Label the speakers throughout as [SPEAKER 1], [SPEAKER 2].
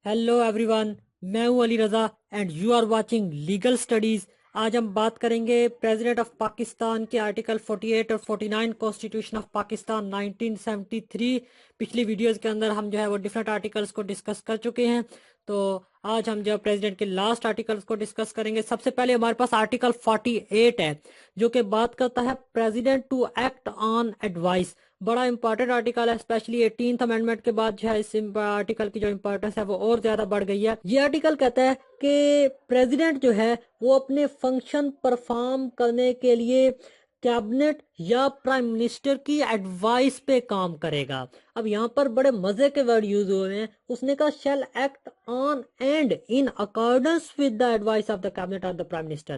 [SPEAKER 1] Hello everyone. मैं हूं Ali Raza and you are watching legal studies. आज हम बात करेंगे प्रेसिडेंट ऑफ पाकिस्तान के आर्टिकल 48 और 49 कॉन्स्टिट्यूशन ऑफ पाकिस्तान 1973। पिछली वीडियोस के अंदर हम जो है वो डिफरेंट आर्टिकल्स को डिस्कस कर चुके हैं। तो आज हम जो प्रेसिडेंट के लास्ट आर्टिकल्स को डिस्कस करेंगे। सबसे पहले हमारे पास आर्टिकल 48 है जो कि बात करता है president to act on advice. बड़ा इंपॉर्टेंट आर्टिकल है, स्पेशली 18th अमेंडमेंट के बाद जो है इस आर्टिकल की जो इंपॉर्टेंस है वो और ज्यादा बढ़ गई है। ये आर्टिकल कहता है कि प्रेसिडेंट जो है वो अपने फंक्शन परफॉर्म करने के लिए कैबिनेट या प्राइम मिनिस्टर की एडवाइस पे काम करेगा। अब यहाँ पर बड़े मजे के वर्ड यूज हो रहे हैं। उसने कहा shall act on and in accordance with the advice of the cabinet of the prime minister,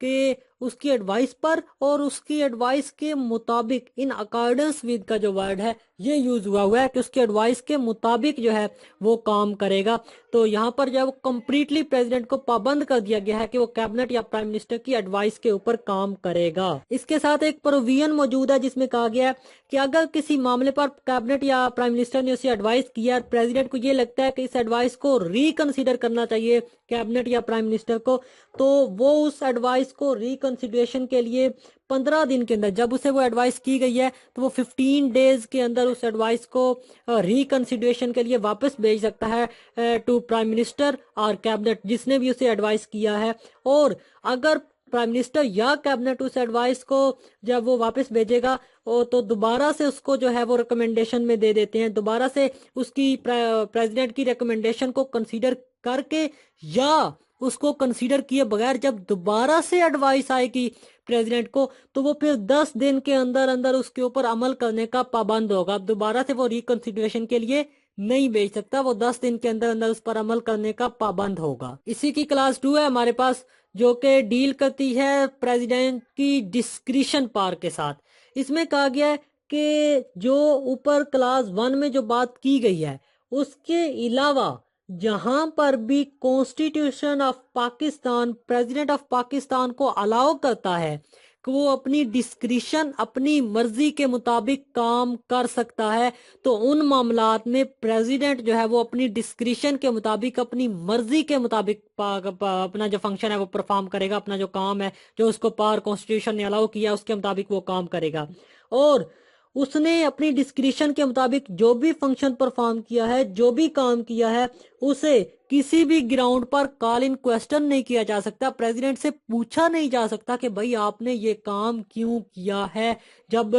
[SPEAKER 1] कि उसकी एडवाइस पर और उसकी एडवाइस के मुताबिक, इन अकॉर्डेंस विद का जो वर्ड है ये यूज हुआ है कि उसकी एडवाइस के मुताबिक जो है वो काम करेगा। तो यहाँ पर जो है वो कंप्लीटली प्रेसिडेंट को पाबंद कर दिया गया है कि वो कैबिनेट या प्राइम मिनिस्टर की एडवाइस के ऊपर काम करेगा। इसके साथ एक प्रोविजन मौजूद है जिसमें कहा गया है कि अगर किसी मामले पर कैबिनेट या प्राइम मिनिस्टर ने उसे एडवाइस किया, प्रेसिडेंट को ये लगता है कि इस एडवाइस को रिकंसिडर करना चाहिए कैबिनेट या प्राइम मिनिस्टर को, तो वो उस एडवाइस को रिकंसिडरेशन के लिए 15 दिन के अंदर, जब उसे वो एडवाइस की गई है तो वो 15 डेज के अंदर उस एडवाइस को रिकंसिडरेशन के लिए वापस भेज सकता है टू प्राइम मिनिस्टर और कैबिनेट जिसने भी उसे एडवाइस किया है। और अगर प्राइम मिनिस्टर या कैबिनेट उस एडवाइस को जब वो वापस भेजेगा तो दोबारा से उसको जो है वो रिकमेंडेशन में दे देते हैं, दोबारा से उसकी प्रेसिडेंट की रिकमेंडेशन को कंसीडर करके या उसको कंसीडर किए बगैर जब दोबारा से एडवाइस आएगी प्रेसिडेंट को तो वो फिर 10 दिन के अंदर अंदर उसके ऊपर अमल करने का पाबंद होगा। अब दोबारा से वो रिकंसिडरेशन के लिए नहीं भेज सकता, वो 10 दिन के अंदर अंदर उस पर अमल करने का पाबंद होगा। इसी की क्लास 2 है हमारे पास जो कि डील करती है प्रेसिडेंट की डिस्क्रिशन पावर के साथ। इसमें कहा गया है कि जो ऊपर क्लास 1 में जो बात की गई है उसके अलावा जहां पर भी constitution of Pakistan president of Pakistan को अलाउ करता है कि वो अपनी डिस्क्रिशन, अपनी मर्जी के मुताबिक काम कर सकता है, तो उन मामलात में प्रेसिडेंट जो है वो अपनी डिस्क्रिशन के मुताबिक, अपनी मर्जी के मुताबिक अपना जो फंक्शन है वो परफॉर्म करेगा, अपना जो काम है जो उसको पावर कॉन्स्टिट्यूशन ने अलाउ किया उसके मुताबिक वो काम करेगा। और उसने अपनी डिस्क्रिशन के मुताबिक जो भी फंक्शन परफॉर्म किया है, जो भी काम किया है, उसे किसी भी ग्राउंड पर कॉल इन क्वेश्चन नहीं किया जा सकता। प्रेसिडेंट से पूछा नहीं जा सकता कि भाई आपने ये काम क्यों किया है। जब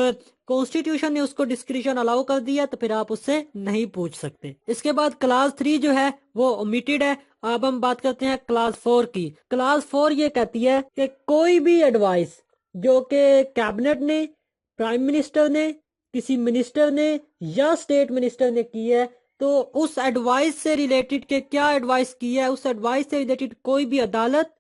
[SPEAKER 1] कॉन्स्टिट्यूशन ने उसको डिस्क्रिशन अलाउ कर दिया तो फिर आप उससे नहीं पूछ सकते। इसके बाद क्लास 3 जो है वो ओमिटेड है। अब हम बात करते हैं क्लास 4 की। क्लास 4 ये कहती है कि कोई भी एडवाइस जो कि कैबिनेट ने, प्राइम मिनिस्टर ने, किसी मिनिस्टर ने या स्टेट मिनिस्टर ने की है, तो उस एडवाइस से रिलेटेड के क्या एडवाइस की है, उस एडवाइस से रिलेटेड कोई भी अदालत,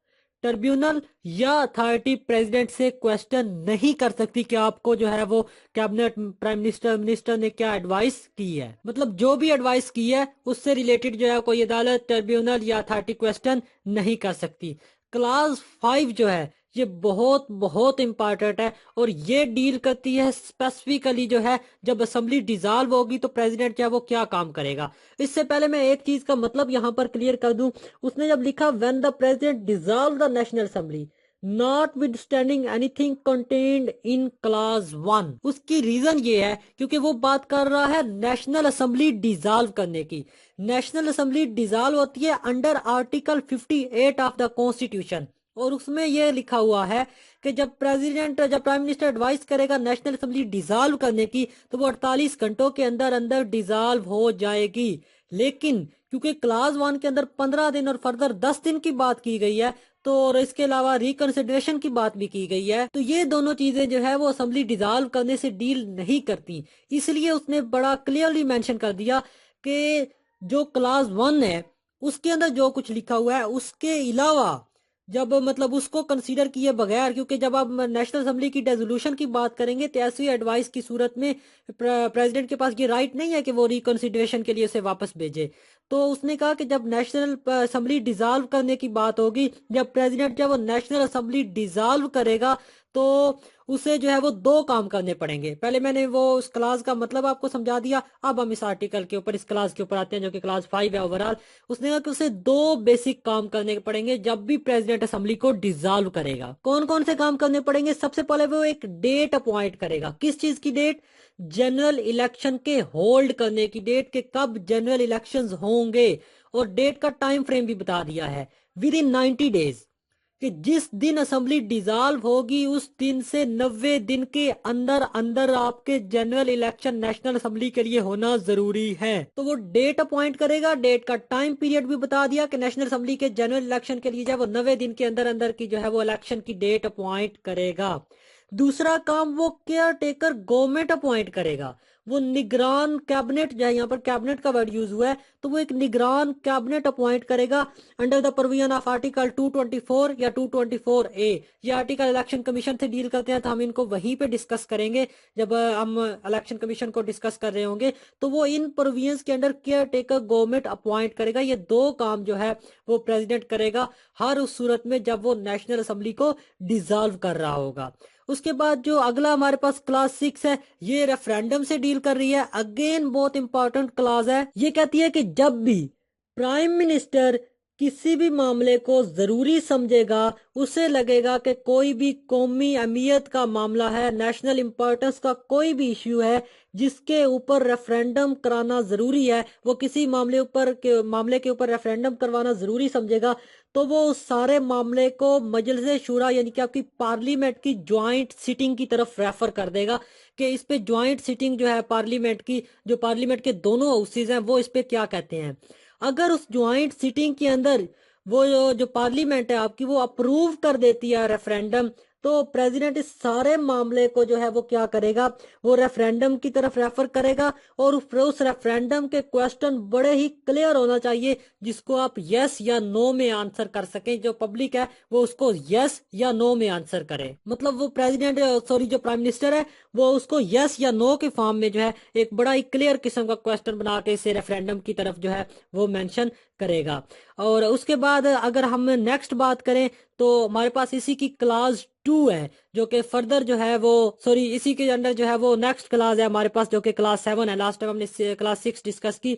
[SPEAKER 1] ट्रिब्यूनल या अथॉरिटी प्रेसिडेंट से क्वेश्चन नहीं कर सकती कि आपको जो है वो कैबिनेट, प्राइम मिनिस्टर, मिनिस्टर ने क्या एडवाइस की है। मतलब जो भी एडवाइस की है उससे रिलेटेड जो है कोई अदालत, ट्रिब्यूनल या अथॉरिटी क्वेश्चन नहीं कर सकती। क्लास 5 जो है ये बहुत बहुत इंपॉर्टेंट है और ये डील करती है स्पेसिफिकली जो है जब असेंबली डिसॉल्व होगी तो प्रेसिडेंट क्या वो क्या काम करेगा। इससे पहले मैं एक चीज का मतलब यहाँ पर क्लियर कर दूं। उसने जब लिखा when the president dissolve the national assembly not with standing anything contained in class 1, उसकी रीजन ये है क्योंकि वो बात कर रहा है नेशनल असेंबली डिसॉल्व करने की। नेशनल असेंबली डिसॉल्व होती है under article 58 of the constitution और उसमें यह लिखा हुआ है कि जब प्राइम मिनिस्टर एडवाइस करेगा नेशनल असेंबली डिसॉल्व करने की तो वो 48 घंटों के अंदर अंदर डिसॉल्व हो जाएगी। लेकिन क्योंकि क्लास 1 के अंदर 15 दिन और फर्दर 10 दिन की बात की गई है, तो और इसके अलावा रिकंसिडरेशन की बात भी की गई है, तो ये दोनों चीजें जो है वो असेंबली डिसॉल्व करने से डील नहीं करती। इसलिए उसने बड़ा क्लियरली मेंशन कर दिया कि जो क्लास 1 है उसके अंदर जो कुछ लिखा हुआ है उसके अलावा जब मतलब उसको कंसीडर किए बगैर, क्योंकि जब आप नेशनल असेंबली की रेजोल्यूशन की बात करेंगे तो ऐसी एडवाइस की सूरत में प्रेसिडेंट के पास ये राइट नहीं है कि वो रिकंसिडरेशन के लिए उसे वापस भेजे। तो उसने कहा कि जब नेशनल असेंबली डिसॉल्व करने की बात होगी, जब प्रेसिडेंट जब वो नेशनल असेंबली डिसॉल्व करेगा تو उसे जो है वो 2 काम करने पड़ेंगे। पहले मैंने वो उस क्लास का मतलब आपको समझा दिया, अब हम इस आर्टिकल के ऊपर, इस क्लास के ऊपर आते हैं जो कि क्लास 5 है ओवरऑल। उसने कहा कि उसे 2 बेसिक काम करने पड़ेंगे जब भी प्रेसिडेंट असेंबली को डिसॉल्व करेगा। कौन कौन से काम करने पड़ेंगे? सबसे पहले वो एक डेट अपॉइंट करेगा। किस चीज की डेट? जनरल इलेक्शन के होल्ड करने की डेट, के कब जनरल इलेक्शंस होंगे, और डेट का टाइम फ्रेम भी बता दिया है, विद इन 90 डेज, कि जिस दिन असेंबली डिसॉल्व होगी उस दिन से 90 दिन के अंदर अंदर आपके जनरल इलेक्शन नेशनल असेंबली के लिए होना जरूरी है। तो वो डेट अपॉइंट करेगा, डेट का टाइम पीरियड भी बता दिया कि नेशनल असेंबली के जनरल इलेक्शन के लिए जो है वो 90 दिन के अंदर अंदर की जो है वो इलेक्शन की डेट अपॉइंट करेगा। दूसरा काम, वो केयर टेकर गवर्नमेंट अपॉइंट करेगा। वो निगरान कैबिनेट, जो है यहाँ पर कैबिनेट का वर्ड यूज हुआ है, तो वो एक निगरान कैबिनेट अपॉइंट करेगा under the provision of article 224 या 224A। ये आर्टिकल इलेक्शन कमीशन से डील करते हैं, तो हम इनको वहीं पे डिस्कस करेंगे जब हम इलेक्शन कमीशन को डिस्कस कर रहे होंगे। तो वो इन प्रोविजंस के under caretaker government appoint करेगा। ये 2 काम जो है वो प्रेसिडेंट करेगा हर उस सूरत में जब वो नेशनल असेंबली को डिसॉल्व कर रहा होगा। उसके बाद जो अगला हमारे पास क्लास 6 है, ये रेफरेंडम से डील कर रही है। अगेन बहुत इंपॉर्टेंट क्लास है। ये कहती है कि जब भी प्राइम मिनिस्टर किसी भी मामले को जरूरी समझेगा, उसे लगेगा कि कोई भी कौमी अहमियत का मामला है, नेशनल इंपॉर्टेंस का कोई भी इश्यू है जिसके ऊपर रेफरेंडम कराना जरूरी है, वो किसी मामले के ऊपर रेफरेंडम करवाना जरूरी समझेगा, तो वो उस सारे मामले को मजलिस शूरा यानी कि आपकी पार्लियामेंट की ज्वाइंट सिटिंग की तरफ रेफर कर देगा कि इस पे ज्वाइंट सिटिंग जो है पार्लियामेंट की, जो पार्लियामेंट के दोनों हाउसेज हैं, वो इस पे क्या कहते हैं। अगर उस ज्वाइंट सिटिंग के अंदर वो जो पार्लियामेंट है आपकी वो अप्रूव कर देती है रेफरेंडम, तो प्रेसिडेंट इस सारे मामले को जो है वो क्या करेगा, वो रेफरेंडम की तरफ रेफर करेगा। और उस रेफरेंडम के क्वेश्चन बड़े ही क्लियर होना चाहिए जिसको आप यस या नो में आंसर कर सकें। जो पब्लिक है वो उसको यस या नो में आंसर करे, मतलब वो प्रेसिडेंट, सॉरी जो प्राइम मिनिस्टर है, वो उसको यस या नो के फॉर्म में जो है एक बड़ा ही क्लियर किस्म का क्वेश्चन बना के इसे रेफरेंडम की तरफ जो है वो मेंशन करेगा। और उसके बाद अगर हम नेक्स्ट बात करें तो हमारे पास इसी की क्लास 2 है जो कि फर्दर जो है वो, सॉरी इसी के अंडर जो है वो नेक्स्ट क्लास है हमारे पास जो कि क्लास 7 है। लास्ट टाइम हमने क्लास 6 डिस्कस की,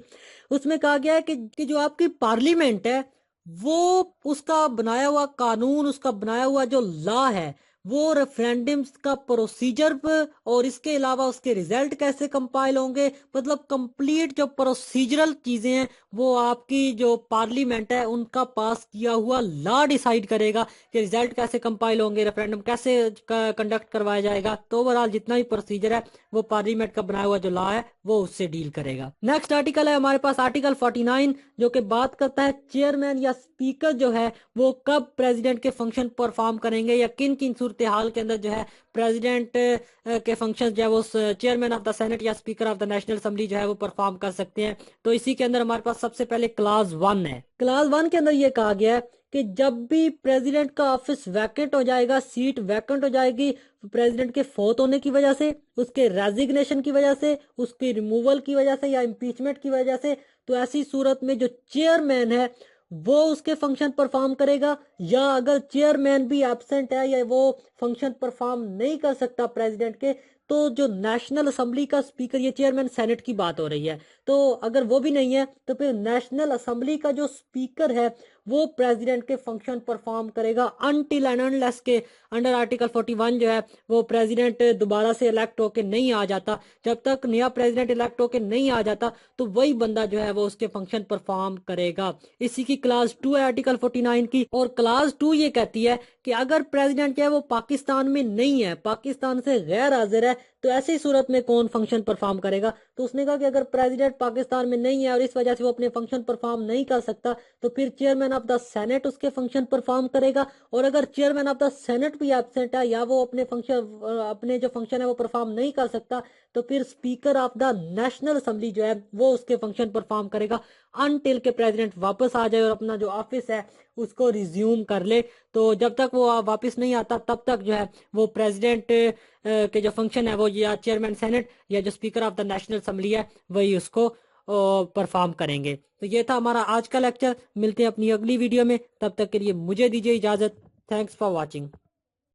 [SPEAKER 1] उसमें कहा गया है कि जो आपकी पार्लियामेंट है वो उसका बनाया हुआ कानून, उसका बनाया हुआ जो लॉ है, वो रेफरेंडम का प्रोसीजर और इसके अलावा उसके रिजल्ट कैसे कंपाइल होंगे, मतलब कंप्लीट जो प्रोसीजरल चीजें हैं वो आपकी जो पार्लियामेंट है उनका पास किया हुआ लॉ डिसाइड करेगा कि रिजल्ट कैसे कंपाइल होंगे, रेफरेंडम कैसे कंडक्ट करवाया जाएगा। तो ओवरऑल जितना भी प्रोसीजर है वो पार्लियामेंट का बनाया हुआ जो लॉ है वो उससे डील करेगा। नेक्स्ट आर्टिकल है हमारे पास आर्टिकल 49 जो कि बात करता है चेयरमैन या स्पीकर जो है वो कब प्रेसिडेंट के फंक्शन परफॉर्म करेंगे या किन किन सूरत हाल के अंदर जो है प्रेसिडेंट के फंक्शन जो है वो चेयरमैन ऑफ द सेनेट या speaker of the national assembly जो है वो परफॉर्म कर सकते हैं। तो इसी के अंदर हमारे पास सबसे पहले क्लास 1 है। क्लास 1 के अंदर ये कहा गया है कि जब भी प्रेसिडेंट का ऑफिस वैकेंट हो जाएगा, सीट वैकेंट हो जाएगी प्रेसिडेंट के फोत होने की वजह से, उसके रेजिग्नेशन की वजह से, उसकी रिमूवल की वजह से या इम्पीचमेंट की वजह से, तो ऐसी सूरत में जो चेयरमैन है वो उसके फंक्शन परफॉर्म करेगा। या अगर चेयरमैन भी एब्सेंट है या वो फंक्शन परफॉर्म नहीं कर सकता प्रेसिडेंट के, तो जो नेशनल असेंबली का स्पीकर, ये चेयरमैन सेनेट की बात हो रही है, तो अगर वो भी नहीं है तो फिर नेशनल असेंबली का जो स्पीकर है वो प्रेसिडेंट के फंक्शन परफॉर्म करेगा अनटिल एंड अनलेस के अंडर आर्टिकल 41 जो है वो प्रेसिडेंट दोबारा से इलेक्ट होके नहीं आ जाता। जब तक नया प्रेसिडेंट इलेक्ट होके नहीं आ जाता तो वही बंदा जो है वो उसके फंक्शन परफॉर्म करेगा। इसी की क्लास 2 है आर्टिकल 49 की। और क्लास 2 ये कहती है कि अगर प्रेसिडेंट जो है वो पाकिस्तान में नहीं है, पाकिस्तान से गैर हाजिर है, तो ऐसी सूरत में कौन फंक्शन परफॉर्म करेगा। तो उसने कहा कि अगर प्रेसिडेंट पाकिस्तान में नहीं है और इस वजह से वो अपने फंक्शन परफॉर्म नहीं कर सकता तो फिर चेयरमैन ऑफ द सेनेट उसके फंक्शन परफॉर्म करेगा। और अगर चेयरमैन ऑफ द सेनेट भी एब्सेंट है या वो अपने जो फंक्शन है वो परफॉर्म नहीं कर सकता, तो फिर speaker of the national assembly जो है वो उसके फंक्शन परफॉर्म करेगा अनटिल के प्रेसिडेंट वापस आ जाए और अपना जो ऑफिस है उसको रिज्यूम कर ले। तो जब तक वो वापस नहीं आता तब तक जो है वो प्रेसिडेंट के जो फंक्शन है वो या चेयरमैन सेनेट या जो speaker of the national assembly है वही उसको परफॉर्म करेंगे। तो ये था हमारा आज का लेक्चर। मिलते हैं अपनी अगली वीडियो में, तब तक के लिए मुझे दीजिए इजाजत। Thanks for watching.